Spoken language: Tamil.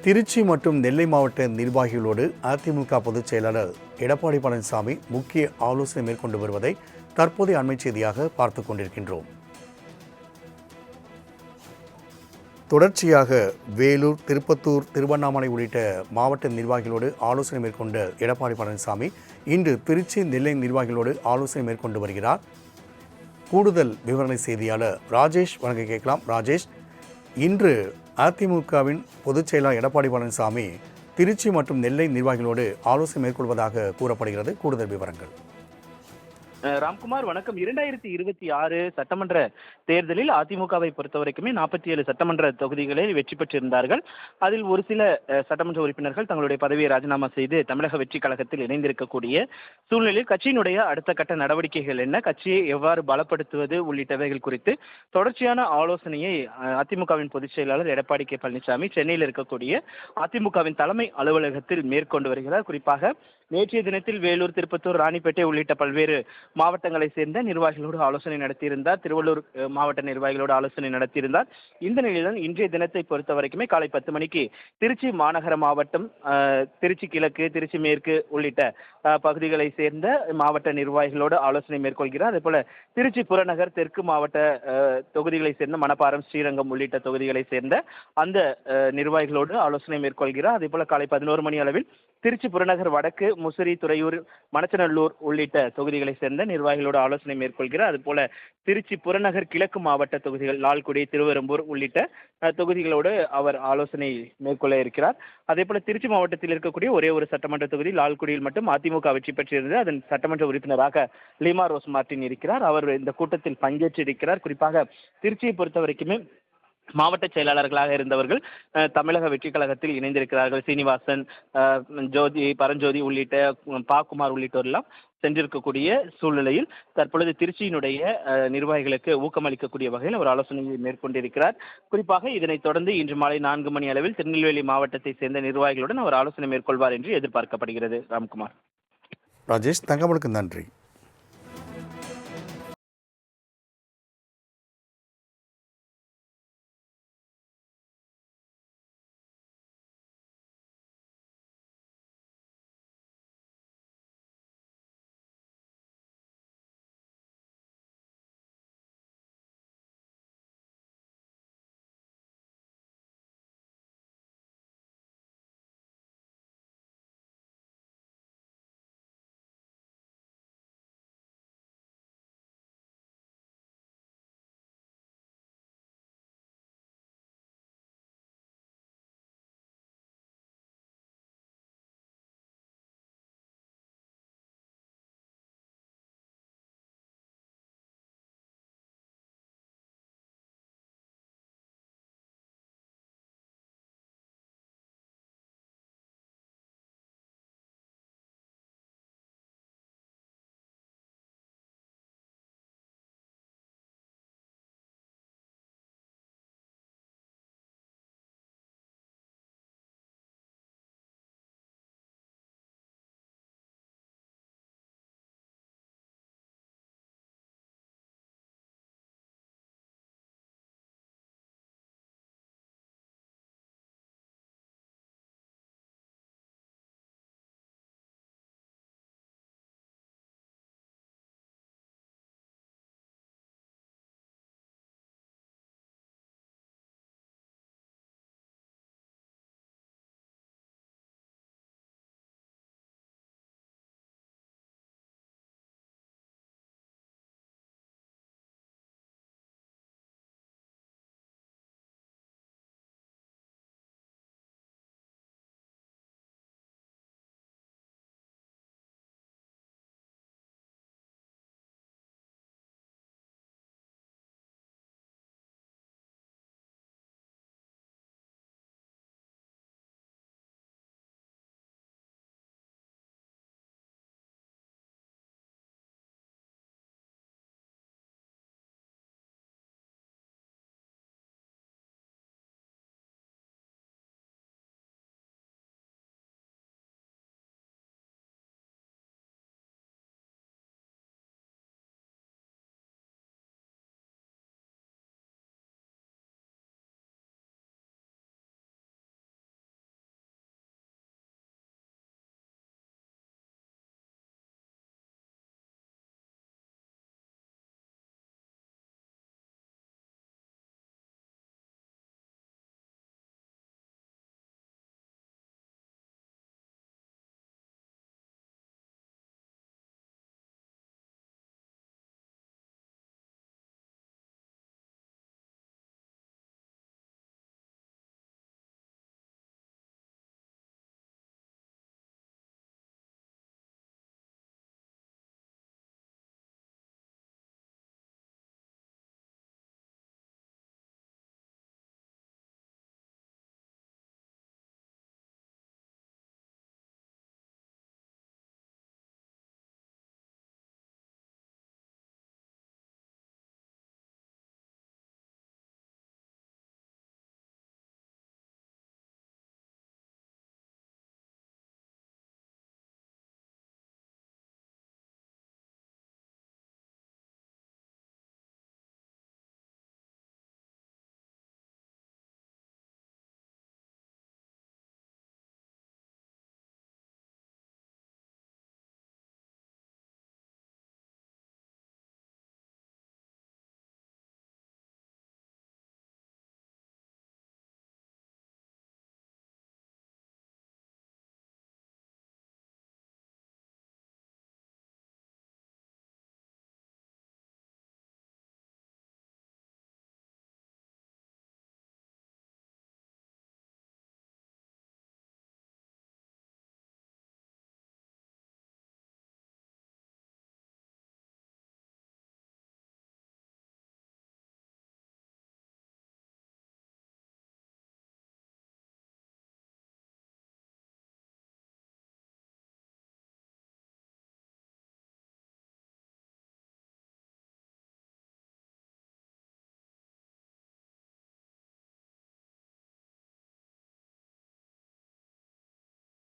திருச்சி மற்றும் நெல்லை மாவட்ட நிர்வாகிகளோடு அதிமுக பொதுச் செயலாளர் எடப்பாடி பழனிசாமி முக்கிய ஆலோசனை மேற்கொண்டு வருவதை தற்போதைய அண்மை செய்தியாக பார்த்துக் கொண்டிருக்கின்றோம். தொடர்ச்சியாக வேலூர், திருப்பத்தூர், திருவண்ணாமலை உள்ளிட்ட மாவட்ட நிர்வாகிகளோடு ஆலோசனை மேற்கொண்ட எடப்பாடி பழனிசாமி இன்று திருச்சி, நெல்லை நிர்வாகிகளோடு ஆலோசனை மேற்கொண்டு வருகிறார். கூடுதல் விவரணை செய்தியாளர் ராஜேஷ் வழங்க கேட்கலாம். ராஜேஷ், இன்று அதிமுகவின் பொதுச் செயலாளர் எடப்பாடி பழனிசாமி திருச்சி மற்றும் நெல்லை நிர்வாகிகளோடு ஆலோசனை மேற்கொள்வதாக கூறப்படுகிறது. கூடுதல் விவரங்கள். ராம்குமார், வணக்கம். 2026 சட்டமன்ற தேர்தலில் அதிமுகவை பொறுத்தவரைக்குமே 47 சட்டமன்ற தொகுதிகளில் வெற்றி பெற்றிருந்தார்கள். அதில் ஒரு சில சட்டமன்ற உறுப்பினர்கள் தங்களுடைய பதவியை ராஜினாமா செய்து தமிழக வெற்றி கழகத்தில் இணைந்திருக்கக்கூடிய சூழ்நிலையில் கட்சியினுடைய அடுத்த கட்ட நடவடிக்கைகள் என்ன, கட்சியை எவ்வாறு பலப்படுத்துவது உள்ளிட்டவைகள் குறித்து தொடர்ச்சியான ஆலோசனையை அதிமுகவின் பொதுச் செயலாளர் எடப்பாடி கே பழனிசாமி சென்னையில் இருக்கக்கூடிய அதிமுகவின் தலைமை அலுவலகத்தில் மேற்கொண்டு வருகிறார். குறிப்பாக நேற்றைய தினத்தில் வேலூர், திருப்பத்தூர், ராணிப்பேட்டை உள்ளிட்ட பல்வேறு மாவட்டங்களை சேர்ந்த நிர்வாகிகளோடு ஆலோசனை நடத்தியிருந்தார். திருவள்ளூர் மாவட்ட நிர்வாகிகளோடு ஆலோசனை நடத்தியிருந்தார். இந்த நிலையில்தான் இன்றைய தினத்தை பொறுத்த வரைக்குமே காலை 10 மணிக்கு திருச்சி மாநகர மாவட்டம், திருச்சி கிழக்கு, திருச்சி மேற்கு உள்ளிட்ட பகுதிகளை சேர்ந்த மாவட்ட நிர்வாகிகளோடு ஆலோசனை மேற்கொள்கிறார். அதே போல திருச்சி புறநகர், தெற்கு மாவட்ட தொகுதிகளை சேர்ந்த மணப்பாறை, ஸ்ரீரங்கம் உள்ளிட்ட தொகுதிகளை சேர்ந்த அந்த நிர்வாகிகளோடு ஆலோசனை மேற்கொள்கிறார். அதே போல காலை 11 மணி அளவில் திருச்சி புறநகர் வடக்கு, முசிறி, துறையூர், மணச்சநல்லூர் உள்ளிட்ட தொகுதிகளை சேர்ந்த நிர்வாகிகளோடு ஆலோசனை மேற்கொள்கிறார். அதுபோல திருச்சி புறநகர் கிழக்கு மாவட்ட தொகுதிகள் லால்குடி, திருவெரும்பூர் உள்ளிட்ட தொகுதிகளோடு அவர் ஆலோசனை மேற்கொள்ள இருக்கிறார். அதே போல திருச்சி மாவட்டத்தில் இருக்கக்கூடிய ஒரே ஒரு சட்டமன்ற தொகுதி லால்குடியில் மட்டும் அதிமுக வெற்றி பெற்றிருந்தது. அதன் சட்டமன்ற உறுப்பினராக லீமா ரோஸ் மார்டின் இருக்கிறார். அவர் இந்த கூட்டத்தில் பங்கேற்றிருக்கிறார். குறிப்பாக திருச்சியை பொறுத்த வரைக்குமே மாவட்ட செயலாளர்களாக இருந்தவர்கள் தமிழக வெற்றி கழகத்தில் இணைந்திருக்கிறார்கள். சீனிவாசன், ஜோதி, பரஞ்சோதி உள்ளிட்ட பாக்குமார் உள்ளிட்டோர் எல்லாம் சென்றிருக்கக்கூடிய சூழ்நிலையில் தற்பொழுது திருச்சியினுடைய நிர்வாகிகளுக்கு ஊக்கமளிக்கக்கூடிய வகையில் அவர் ஆலோசனையை மேற்கொண்டிருக்கிறார். குறிப்பாக இதனைத் தொடர்ந்து இன்று மாலை 4 மணி அளவில் திருநெல்வேலி மாவட்டத்தை சேர்ந்த நிர்வாகிகளுடன் அவர் ஆலோசனை மேற்கொள்வார் என்று எதிர்பார்க்கப்படுகிறது. ராம்குமார். ராஜேஷ், தகவலுக்கு நன்றி.